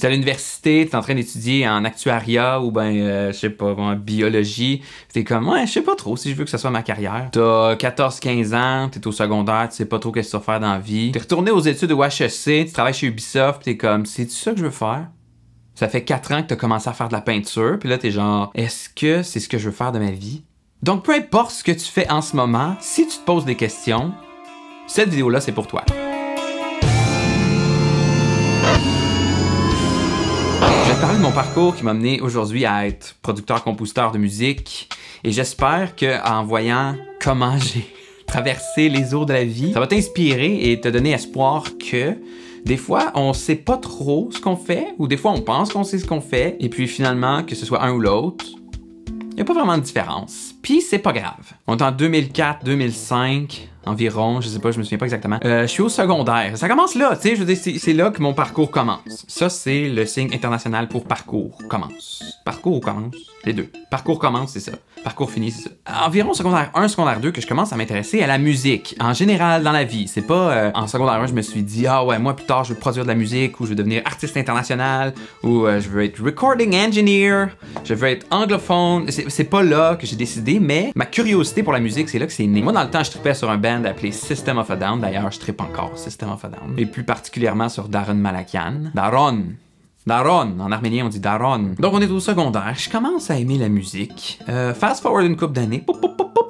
T'es à l'université, t'es en train d'étudier en actuariat ou je sais pas, en biologie. T'es comme, ouais, je sais pas trop si je veux que ça soit ma carrière. T'as 14-15 ans, t'es au secondaire, tu sais pas trop qu'est-ce que tu vas faire dans la vie. T'es retourné aux études au HEC, tu travailles chez Ubisoft, t'es comme, c'est-tu ça que je veux faire? Ça fait 4 ans que t'as commencé à faire de la peinture, puis là t'es genre, est-ce que c'est ce que je veux faire de ma vie? Donc peu importe ce que tu fais en ce moment, si tu te poses des questions, cette vidéo-là c'est pour toi. Je vais te parler de mon parcours qui m'a mené aujourd'hui à être producteur-compositeur de musique, et j'espère qu'en voyant comment j'ai traversé les eaux de la vie, ça va t'inspirer et te donner espoir que des fois, on sait pas trop ce qu'on fait, ou des fois, on pense qu'on sait ce qu'on fait, et puis finalement, que ce soit un ou l'autre, il n'y a pas vraiment de différence. Puis c'est pas grave. On est en 2004-2005 environ, je sais pas, je me souviens pas exactement. Je suis au secondaire. Ça commence là, tu sais, je veux dire, c'est là que mon parcours commence. Ça, c'est le signe international pour parcours commence. Parcours ou commence? Les deux. Parcours commence, c'est ça. Parcours fini, c'est ça. Environ secondaire 1, secondaire 2, que je commence à m'intéresser à la musique, en général dans la vie. C'est pas en secondaire 1, je me suis dit, ah ouais, moi plus tard, je veux produire de la musique, ou je veux devenir artiste international, ou je veux être recording engineer, je veux être anglophone. C'est pas là que j'ai décidé, mais ma curiosité pour la musique, c'est là que c'est né. Moi, dans le temps, je trippais sur un band appelé System of a Down. D'ailleurs, je trippe encore System of a Down. Et plus particulièrement sur Daron Malakian. Daron, en arménien on dit Daron. Donc on est au secondaire, je commence à aimer la musique. Fast forward une couple d'années,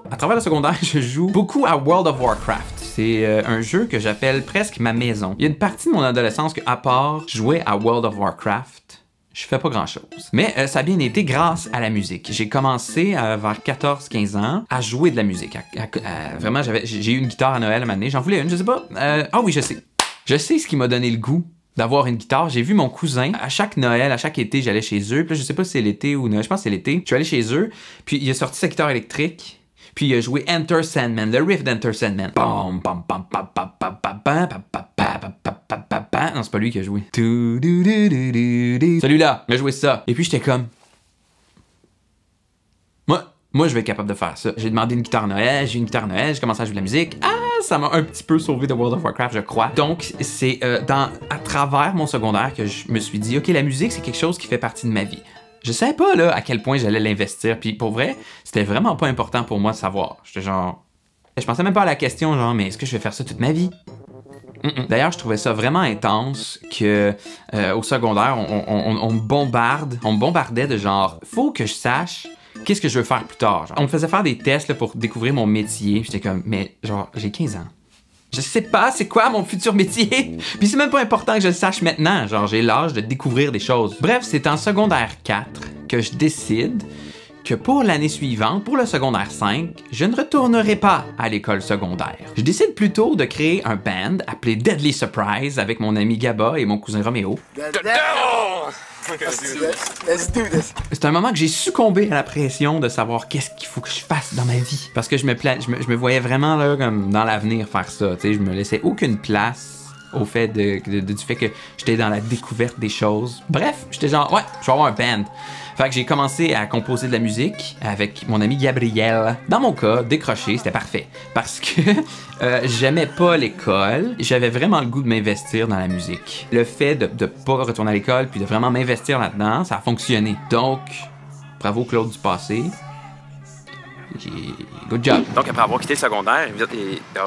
à travers le secondaire, je joue beaucoup à World of Warcraft. C'est un jeu que j'appelle presque ma maison. Il y a une partie de mon adolescence que, à part jouer à World of Warcraft, je fais pas grand chose. Mais ça a bien été grâce à la musique. J'ai commencé vers 14-15 ans à jouer de la musique. Vraiment, j'ai eu une guitare à Noël à un moment donné. J'en voulais une, je sais pas. Ah oui, je sais. Je sais ce qui m'a donné le goût d'avoir une guitare. J'ai vu mon cousin, à chaque Noël, à chaque été, j'allais chez eux. Puis là, je sais pas si c'est l'été ou Noël, je pense que c'est l'été. Je suis allé chez eux, puis il a sorti sa guitare électrique, puis il a joué Enter Sandman, le riff d'Enter Sandman. Non, c'est pas lui qui a joué. Celui-là, il a joué ça. Et puis j'étais comme, moi, je vais être capable de faire ça. J'ai demandé une guitare Noël, j'ai une guitare Noël, j'ai commencé à jouer de la musique. Ah, ça m'a un petit peu sauvé de World of Warcraft, je crois. Donc, c'est à travers mon secondaire que je me suis dit, OK, la musique, c'est quelque chose qui fait partie de ma vie. Je savais pas, là, à quel point j'allais l'investir. Puis pour vrai, c'était vraiment pas important pour moi de savoir. J'étais genre, je pensais même pas à la question, genre, mais est-ce que je vais faire ça toute ma vie? D'ailleurs, je trouvais ça vraiment intense que au secondaire, on me bombardait de genre, faut que je sache qu'est-ce que je veux faire plus tard. Genre, on me faisait faire des tests là, pour découvrir mon métier. J'étais comme, mais genre, j'ai 15 ans. Je sais pas c'est quoi mon futur métier. Puis c'est même pas important que je le sache maintenant. Genre, j'ai l'âge de découvrir des choses. Bref, c'est en secondaire 4 que je décide que pour l'année suivante, pour le secondaire 5, je ne retournerai pas à l'école secondaire. Je décide plutôt de créer un band appelé Deadly Surprise avec mon ami Gaba et mon cousin Roméo. Let's do this. C'est un moment que j'ai succombé à la pression de savoir qu'est-ce qu'il faut que je fasse dans ma vie. Parce que je me voyais vraiment là, comme dans l'avenir faire ça. Tu sais, je me laissais aucune place au fait du fait que j'étais dans la découverte des choses. Bref, j'étais genre, ouais, je vais avoir un band. Fait que j'ai commencé à composer de la musique avec mon ami Gabriel. Dans mon cas, décroché, c'était parfait. Parce que j'aimais pas l'école. J'avais vraiment le goût de m'investir dans la musique. Le fait de pas retourner à l'école puis de vraiment m'investir là-dedans, ça a fonctionné. Donc, bravo Claude du passé. Good job. Donc, après avoir quitté le secondaire,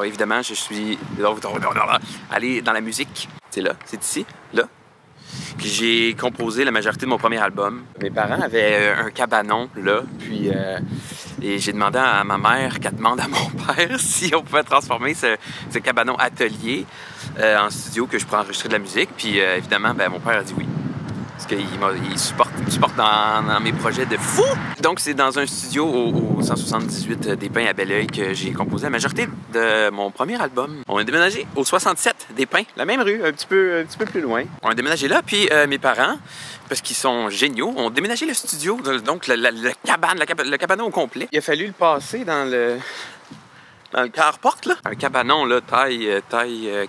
évidemment, je suis allé dans la musique. C'est là, c'est ici, là. Puis j'ai composé la majorité de mon premier album. Mes parents avaient un cabanon là, puis et j'ai demandé à ma mère qu'elle demande à mon père si on pouvait transformer ce cabanon atelier en studio que je pourrais enregistrer de la musique. Puis évidemment, mon père a dit oui. Parce qu'il me supporte dans mes projets de fou! Donc, c'est dans un studio au 178 des Pins à Belleuil que j'ai composé la majorité de mon premier album. On a déménagé au 67 des Pins, la même rue, un petit peu plus loin. On a déménagé là, puis mes parents, parce qu'ils sont géniaux, ont déménagé le studio, donc le cabanon au complet. Il a fallu le passer dans le carport, là. Un cabanon, là, taille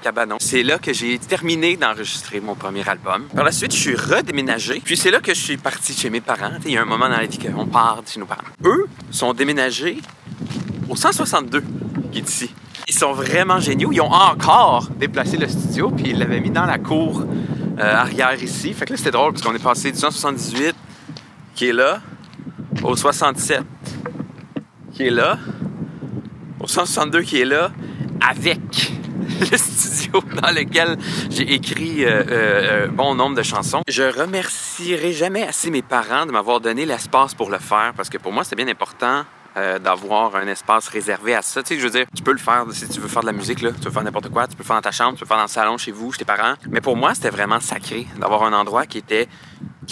cabanon. C'est là que j'ai terminé d'enregistrer mon premier album. Par la suite, je suis redéménagé. Puis c'est là que je suis parti chez mes parents. Il y a un moment dans la vie qu'on part de chez nos parents. Eux sont déménagés au 162, qui est ici. Ils sont vraiment géniaux. Ils ont encore déplacé le studio, puis ils l'avaient mis dans la cour arrière ici. Fait que là, c'était drôle parce qu'on est passé du 178 qui est là au 67 qui est là, au 162 qui est là, avec le studio dans lequel j'ai écrit bon nombre de chansons. Je remercierai jamais assez mes parents de m'avoir donné l'espace pour le faire parce que pour moi, c'est bien important d'avoir un espace réservé à ça. Tu sais, je veux dire, tu peux le faire si tu veux faire de la musique, là. Tu veux faire n'importe quoi, tu peux le faire dans ta chambre, tu peux le faire dans le salon, chez vous, chez tes parents. Mais pour moi, c'était vraiment sacré d'avoir un endroit qui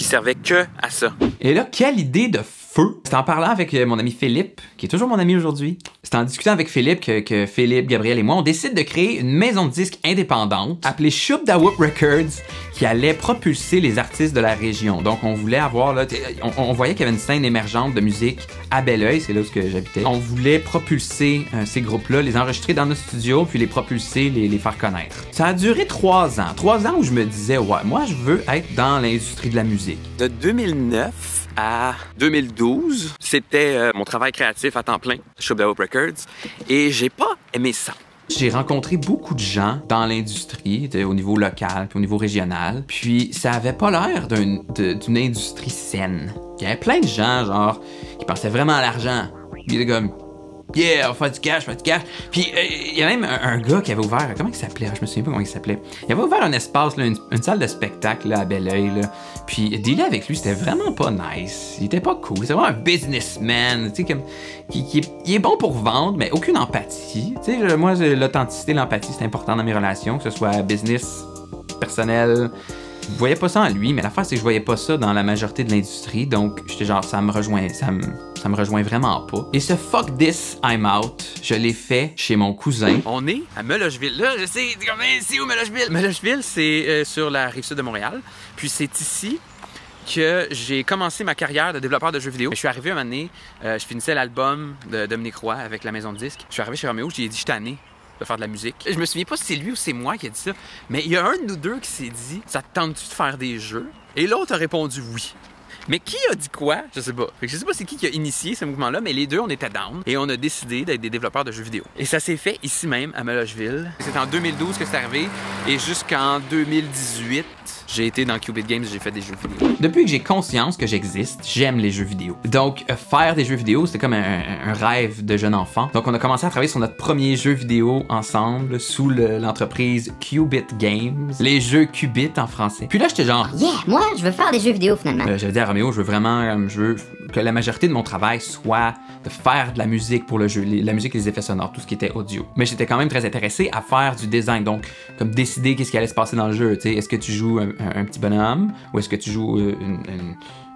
servait que à ça. Et là, quelle idée de feu! C'était en parlant avec mon ami Philippe, qui est toujours mon ami aujourd'hui. C'était en discutant avec Philippe que Philippe, Gabriel et moi, on décide de créer une maison de disques indépendante appelée Shoop Da Whoop Records qui allait propulser les artistes de la région. Donc, on voulait avoir, là, on voyait qu'il y avait une scène émergente de musique à Belleuil, c'est là où j'habitais. On voulait propulser ces groupes-là, les enregistrer dans nos studios, puis les propulser, les faire connaître. Ça a duré 3 ans. 3 ans où je me disais, ouais, moi, je veux être dans l'industrie de la musique. De 2009 à 2012, c'était mon travail créatif à temps plein, Shoop Da Whoop Records, et j'ai pas aimé ça. J'ai rencontré beaucoup de gens dans l'industrie, au niveau local puis au niveau régional, puis ça avait pas l'air d'une industrie saine. Il y avait plein de gens, genre, qui pensaient vraiment à l'argent. Ils étaient comme, yeah, on va faire du cash, Puis il y a même un gars qui avait ouvert, comment il s'appelait? Je me souviens pas comment il s'appelait. Il avait ouvert un espace, là, une salle de spectacle là, à Belleuil. Là. Puis dealer avec lui, c'était vraiment pas nice. Il était pas cool. C'était vraiment un businessman, tu sais, comme, il est bon pour vendre, mais aucune empathie. Tu sais, moi, l'authenticité, l'empathie, c'est important dans mes relations, que ce soit business, personnel. Je voyais pas ça en lui, mais l'affaire, c'est que je voyais pas ça dans la majorité de l'industrie, donc j'étais genre, ça me rejoint vraiment pas. Et ce fuck this, I'm out, je l'ai fait chez mon cousin. On est à Melocheville. Là, je sais, c'est où Melocheville? Melocheville, c'est sur la rive-sud de Montréal. Puis c'est ici que j'ai commencé ma carrière de développeur de jeux vidéo. Je suis arrivé un moment donné, je finissais l'album de Dominique Roy avec la maison de disques. Je suis arrivé chez Roméo, j'ai dit, je suis tanné de faire de la musique. Je me souviens pas si c'est lui ou c'est moi qui a dit ça, mais il y a un de nous deux qui s'est dit « Ça te tente-tu de faire des jeux? » Et l'autre a répondu « Oui ». Mais qui a dit quoi? Je sais pas. Fait que je sais pas c'est qui a initié ce mouvement-là, mais les deux, on était down et on a décidé d'être des développeurs de jeux vidéo. Et ça s'est fait ici même, à Melocheville. C'est en 2012 que c'est arrivé et jusqu'en 2018, j'ai été dans Qubit Games, j'ai fait des jeux vidéo. Depuis que j'ai conscience que j'existe, j'aime les jeux vidéo. Donc, faire des jeux vidéo, c'était comme un rêve de jeune enfant. Donc, on a commencé à travailler sur notre premier jeu vidéo ensemble sous l'entreprise Qubit Games. Les jeux Qubit en français. Puis là, j'étais genre... Yeah, moi, je veux faire des jeux vidéo finalement. J'avais dit à Roméo, je veux que la majorité de mon travail soit de faire de la musique pour le jeu, la musique et les effets sonores, tout ce qui était audio. Mais j'étais quand même très intéressé à faire du design, donc comme décider qu'est-ce qui allait se passer dans le jeu. Tu sais, est-ce que tu joues un petit bonhomme ou est-ce que tu joues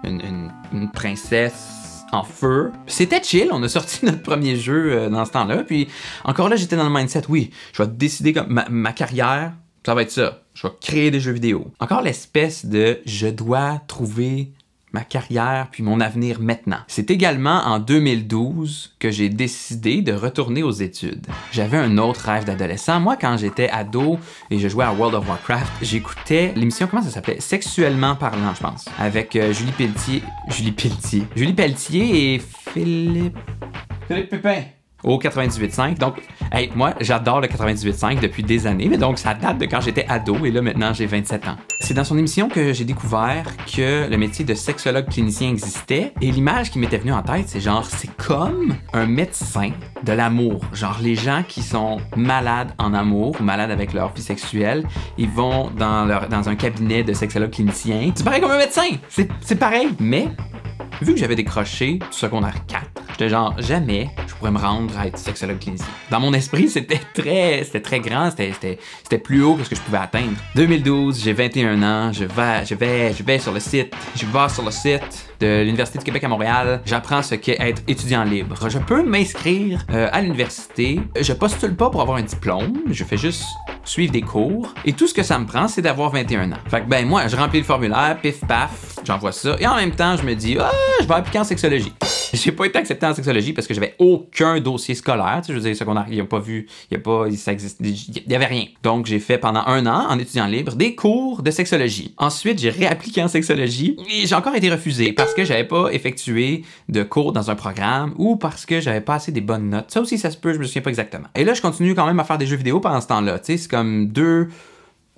une princesse en feu? C'était chill, on a sorti notre premier jeu dans ce temps-là, puis encore là, j'étais dans le mindset, oui, je vais décider comme ma carrière, ça va être ça. Je vais créer des jeux vidéo. Encore l'espèce de je dois trouver ma carrière puis mon avenir maintenant. C'est également en 2012 que j'ai décidé de retourner aux études. J'avais un autre rêve d'adolescent. Moi, quand j'étais ado et je jouais à World of Warcraft, j'écoutais l'émission, comment ça s'appelait? Sexuellement parlant, je pense. Avec Julie Pelletier et Philippe Pépin. Au 98.5. Donc, hey, moi, j'adore le 98.5 depuis des années, mais donc ça date de quand j'étais ado et là, maintenant, j'ai 27 ans. C'est dans son émission que j'ai découvert que le métier de sexologue clinicien existait et l'image qui m'était venue en tête, c'est genre, c'est comme un médecin de l'amour. Genre, les gens qui sont malades en amour ou malades avec leur vie sexuelle, ils vont dans un cabinet de sexologue clinicien. C'est pareil comme un médecin! C'est pareil! Mais, vu que j'avais décroché du secondaire 4, j'étais genre, jamais je pourrais me rendre à être sexologue clinicien. Dans mon esprit, c'était très grand, c'était plus haut que ce que je pouvais atteindre. 2012, j'ai 21 ans, je vais sur le site de l'Université du Québec à Montréal. J'apprends ce qu'est être étudiant libre. Je peux m'inscrire à l'université. Je postule pas pour avoir un diplôme, je fais juste suivre des cours. Et tout ce que ça me prend, c'est d'avoir 21 ans. Fait que ben moi, je remplis le formulaire, pif paf, j'envoie ça. Et en même temps, je me dis, je vais appliquer en sexologie. J'ai pas été accepté en sexologie parce que j'avais aucun dossier scolaire. Tu sais, je veux dire, secondaire, ils n'ont pas vu, ça existe, il y avait rien. Donc, j'ai fait pendant 1 an, en étudiant libre, des cours de sexologie. Ensuite, j'ai réappliqué en sexologie et j'ai encore été refusé parce que j'avais pas effectué de cours dans un programme ou parce que j'avais pas assez des bonnes notes. Ça aussi, ça se peut, je me souviens pas exactement. Et là, je continue quand même à faire des jeux vidéo pendant ce temps-là. Tu sais, c'est comme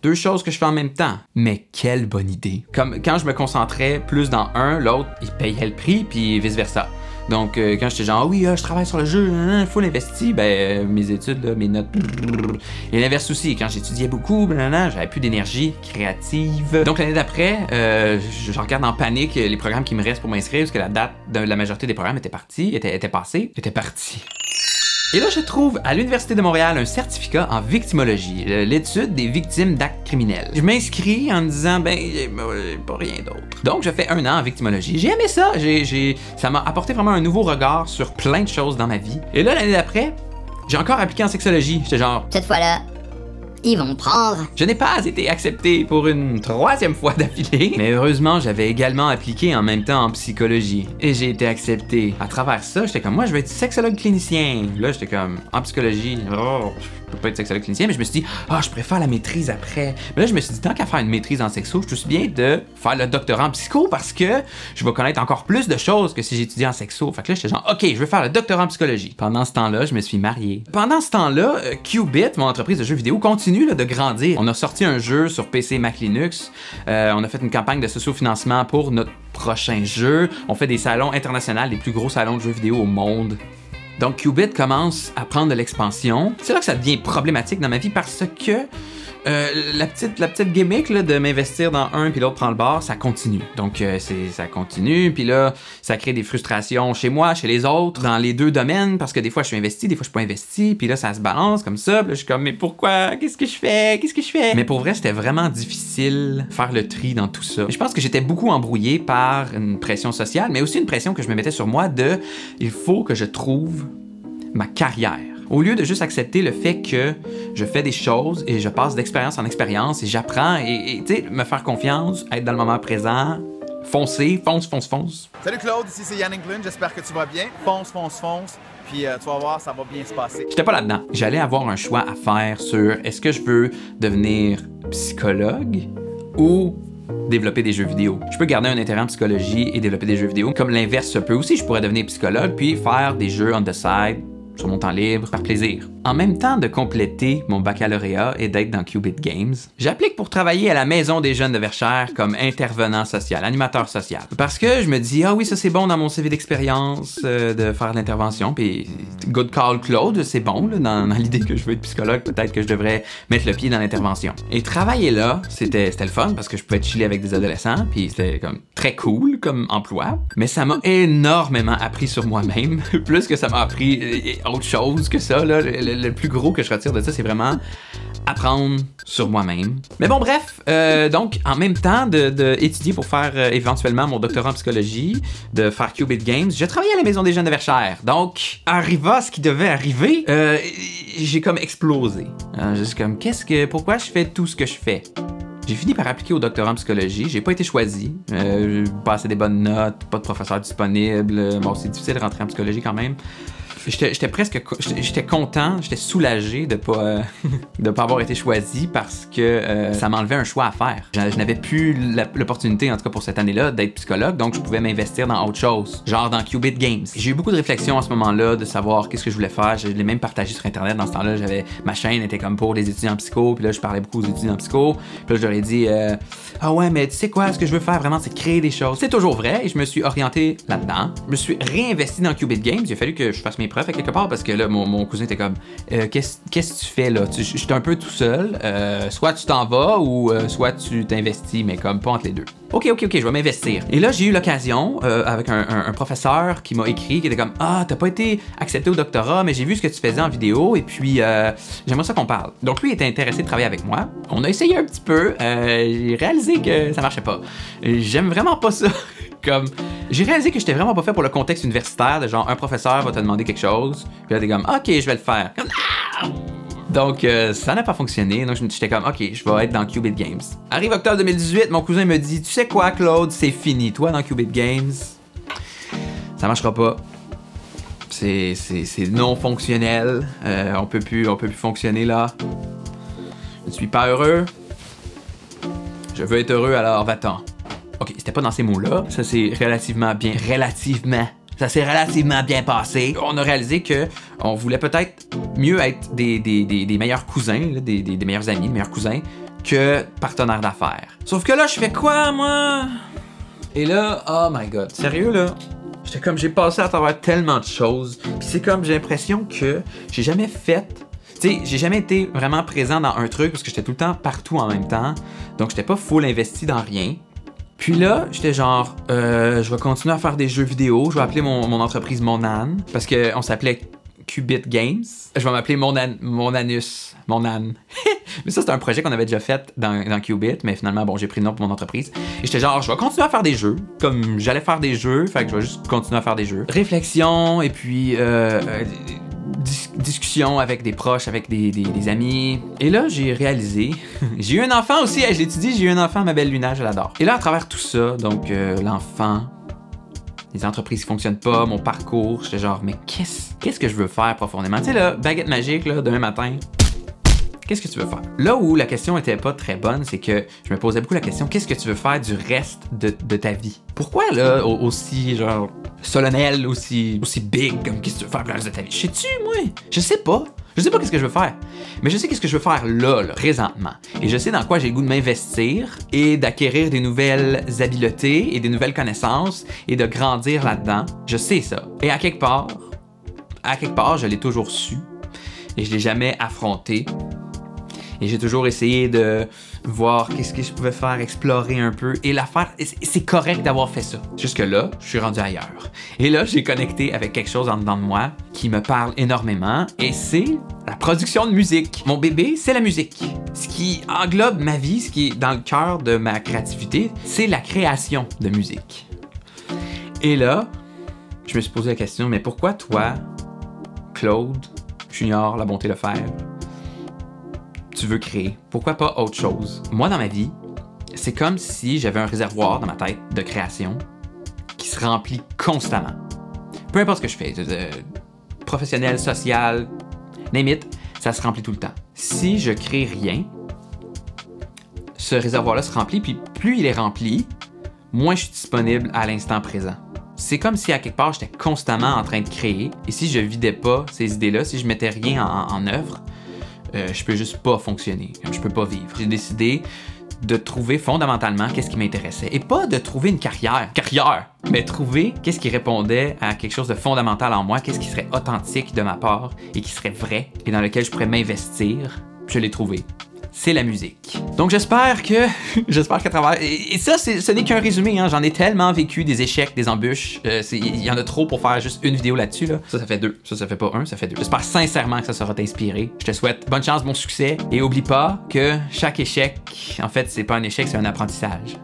2 choses que je fais en même temps. Mais quelle bonne idée. Comme quand je me concentrais plus dans un, l'autre, il payait le prix, puis vice-versa. Donc, quand j'étais genre, oui, je travaille sur le jeu, il faut l'investir, ben, mes études, là, mes notes. Et l'inverse aussi, quand j'étudiais beaucoup, j'avais plus d'énergie créative. Donc, l'année d'après, je regarde en panique les programmes qui me restent pour m'inscrire, parce que la date de la majorité des programmes était partie. Et là, je trouve à l'Université de Montréal un certificat en victimologie, l'étude des victimes d'actes criminels. Je m'inscris en me disant, ben, pas rien d'autre. Donc, je fais 1 an en victimologie. J'ai aimé ça. Ça m'a apporté vraiment un nouveau regard sur plein de choses dans ma vie. Et là, l'année d'après, j'ai encore appliqué en sexologie. J'étais genre, Cette fois-là, ils vont me prendre. je n'ai pas été accepté pour une 3e fois d'affilée, mais heureusement, j'avais également appliqué en même temps en psychologie. Et j'ai été accepté. À travers ça, j'étais comme, moi, je vais être sexologue clinicien. Là, j'étais comme, en psychologie, je peux pas être sexologue clinicien, mais je me suis dit, je préfère la maîtrise après. Mais là, je me suis dit, tant qu'à faire une maîtrise en sexo, je suis bien de faire le doctorat en psycho parce que je vais connaître encore plus de choses que si j'étudiais en sexo. Fait que là, j'étais genre, OK, je vais faire le doctorat en psychologie. Pendant ce temps-là, je me suis marié. Pendant ce temps-là, Qubit, mon entreprise de jeux vidéo, continue de grandir. On a sorti un jeu sur PC, Mac, Linux. On a fait une campagne de socio-financement pour notre prochain jeu. On fait des salons internationaux, les plus gros salons de jeux vidéo au monde. Donc, Qubit commence à prendre de l'expansion. C'est là que ça devient problématique dans ma vie parce que la petite gimmick là, de m'investir dans un puis l'autre prend le bord, ça continue. Donc, ça continue. Puis là, ça crée des frustrations chez moi, chez les autres, dans les 2 domaines parce que des fois, je suis investi, des fois, je suis pas investi. Puis là, ça se balance comme ça. Puis là, je suis comme, mais pourquoi? Qu'est-ce que je fais? Mais pour vrai, c'était vraiment difficile faire le tri dans tout ça. Et je pense que j'étais beaucoup embrouillé par une pression sociale, mais aussi une pression que je me mettais sur moi de il faut que je trouve ma carrière. Au lieu de juste accepter le fait que je fais des choses et je passe d'expérience en expérience et j'apprends et tu sais, me faire confiance, être dans le moment présent, foncer, fonce. Salut Claude, ici c'est Yann Englund, j'espère que tu vas bien. Fonce, puis tu vas voir, ça va bien se passer. J'étais pas là-dedans. J'allais avoir un choix à faire sur est-ce que je veux devenir psychologue ou développer des jeux vidéo. Je peux garder un intérêt en psychologie et développer des jeux vidéo. Comme l'inverse se peut aussi, je pourrais devenir psychologue puis faire des jeux on the side sur mon temps libre, par plaisir. En même temps de compléter mon baccalauréat et d'être dans Qubit Games, j'applique pour travailler à la Maison des Jeunes de Verchères comme intervenant social, animateur social. Parce que je me dis, ah oui, ça c'est bon dans mon CV d'expérience de faire de l'intervention, puis good call Claude, c'est bon, là, dans l'idée que je veux être psychologue, peut-être que je devrais mettre le pied dans l'intervention. Et travailler là, c'était le fun parce que je pouvais chiller avec des adolescents, puis c'était comme très cool comme emploi, mais ça m'a énormément appris sur moi-même, plus que ça m'a appris autre chose que ça, là. Le plus gros que je retire de ça, c'est vraiment apprendre sur moi-même. Mais bon, bref, donc, en même temps d'étudier pour faire éventuellement mon doctorat en psychologie, de faire Qubit Games, je travaillais à la Maison des Jeunes de Verchères. Donc, arriva ce qui devait arriver, j'ai comme explosé. Juste comme, pourquoi je fais tout ce que je fais? J'ai fini par appliquer au doctorat en psychologie. J'ai pas été choisi. J'ai passé des bonnes notes, pas de professeur disponible. Bon, c'est difficile de rentrer en psychologie quand même. J'étais content, j'étais soulagé de pas avoir été choisi parce que ça m'enlevait un choix à faire. Je n'avais plus l'opportunité, en tout cas pour cette année-là, d'être psychologue, donc je pouvais m'investir dans autre chose, genre dans Qubit Games. J'ai eu beaucoup de réflexions à ce moment-là, de savoir qu'est-ce que je voulais faire. Je l'ai même partagé sur Internet dans ce temps-là. Ma chaîne était comme pour les étudiants en psycho, puis là, je parlais beaucoup aux étudiants en psycho. Puis là, je leur ai dit, ah ouais, mais tu sais quoi, ce que je veux faire vraiment, c'est créer des choses. C'est toujours vrai, et je me suis orienté là-dedans. Je me suis réinvesti dans Qubit Games. Il a fallu que je fasse mes preuves à quelque part parce que là, mon cousin était comme, qu'est-ce que tu fais là? Je suis un peu tout seul. Soit tu t'en vas ou soit tu t'investis, mais comme pas entre les deux. OK, je vais m'investir. Et là, j'ai eu l'occasion avec un professeur qui m'a écrit, qui était comme, ah, t'as pas été accepté au doctorat, mais j'ai vu ce que tu faisais en vidéo et puis j'aimerais ça qu'on parle. Donc lui, il était intéressé de travailler avec moi. On a essayé un petit peu. J'ai réalisé que ça marchait pas. J'aime vraiment pas ça. J'ai réalisé que j'étais vraiment pas fait pour le contexte universitaire, de genre un professeur va te demander quelque chose, puis là t'es comme OK, je vais le faire. Donc ça n'a pas fonctionné, donc j'étais comme OK, je vais être dans Qubit Games. Arrive octobre 2018, mon cousin me dit tu sais quoi Claude, c'est fini, toi dans Qubit Games, ça marchera pas. C'est non fonctionnel, on peut plus fonctionner là. Je ne suis pas heureux. Je veux être heureux, alors va-t'en. OK, c'était pas dans ces mots-là. Ça s'est relativement bien passé. On a réalisé que on voulait peut-être mieux être des meilleurs cousins, là, des meilleurs amis, des meilleurs cousins, que partenaire d'affaires. Sauf que là, je fais quoi, moi? Et là, oh my god, sérieux là? J'étais comme, j'ai passé à travers tellement de choses, puis c'est comme, j'ai l'impression que j'ai jamais fait... Tu sais, j'ai jamais été vraiment présent dans un truc, parce que j'étais tout le temps partout en même temps, donc j'étais pas full investi dans rien. Puis là, j'étais genre, je vais continuer à faire des jeux vidéo, je vais appeler mon entreprise Monan, parce qu'on s'appelait Qubit Games. Je vais m'appeler Monanus. Monan. Mais ça, c'est un projet qu'on avait déjà fait dans Qubit, mais finalement, bon, j'ai pris le nom pour mon entreprise. Et j'étais genre, je vais continuer à faire des jeux, comme j'allais faire des jeux, fait que je vais juste continuer à faire des jeux. Réflexion, et puis discussion avec des proches, avec des amis. Et là, j'ai réalisé, j'ai eu un enfant aussi, je l'ai dit, j'ai eu un enfant, ma belle Luna, je l'adore. Et là, à travers tout ça, donc l'enfant, les entreprises qui fonctionnent pas, mon parcours, j'étais genre, mais qu'est-ce que je veux faire profondément? Tu sais, là, baguette magique, là, demain matin, qu'est-ce que tu veux faire? Là où la question était pas très bonne, c'est que je me posais beaucoup la question, qu'est-ce que tu veux faire du reste de ta vie? Pourquoi, là, aussi, genre, solennel, aussi big, comme qu'est-ce que tu veux faire pour le reste de ta vie? Je sais-tu, moi? Je sais pas. Je sais pas qu'est-ce que je veux faire. Mais je sais qu'est-ce que je veux faire là, présentement. Et je sais dans quoi j'ai le goût de m'investir et d'acquérir des nouvelles habiletés et des nouvelles connaissances et de grandir là-dedans. Je sais ça. Et à quelque part, je l'ai toujours su et je l'ai jamais affronté. Et j'ai toujours essayé de voir qu'est-ce que je pouvais faire, explorer un peu. Et l'affaire, c'est correct d'avoir fait ça. Jusque là, je suis rendu ailleurs. Et là, j'ai connecté avec quelque chose en dedans de moi qui me parle énormément. Et c'est la production de musique. Mon bébé, c'est la musique. Ce qui englobe ma vie, ce qui est dans le cœur de ma créativité, c'est la création de musique. Et là, je me suis posé la question, mais pourquoi toi, Claude Junior La Bonté Lefebvre, tu veux créer? Pourquoi pas autre chose? Moi, dans ma vie, c'est comme si j'avais un réservoir dans ma tête de création qui se remplit constamment. Peu importe ce que je fais, professionnel, social, name it, ça se remplit tout le temps. Si je crée rien, ce réservoir-là se remplit, puis plus il est rempli, moins je suis disponible à l'instant présent. C'est comme si à quelque part j'étais constamment en train de créer, et si je vidais pas ces idées-là, si je mettais rien en œuvre, je peux juste pas fonctionner, je peux pas vivre. J'ai décidé de trouver fondamentalement qu'est-ce qui m'intéressait. Et pas de trouver une carrière, mais trouver qu'est-ce qui répondait à quelque chose de fondamental en moi, qu'est-ce qui serait authentique de ma part et qui serait vrai et dans lequel je pourrais m'investir. Je l'ai trouvé. C'est la musique. Donc j'espère qu'à travers... Et ça, ce n'est qu'un résumé, hein. J'en ai tellement vécu des échecs, des embûches. Il y en a trop pour faire juste une vidéo là-dessus, là. Ça fait deux. Ça fait pas un, ça fait deux. J'espère sincèrement que ça sera t'inspirer. Je te souhaite bonne chance, bon succès. Et oublie pas que chaque échec, en fait, c'est pas un échec, c'est un apprentissage.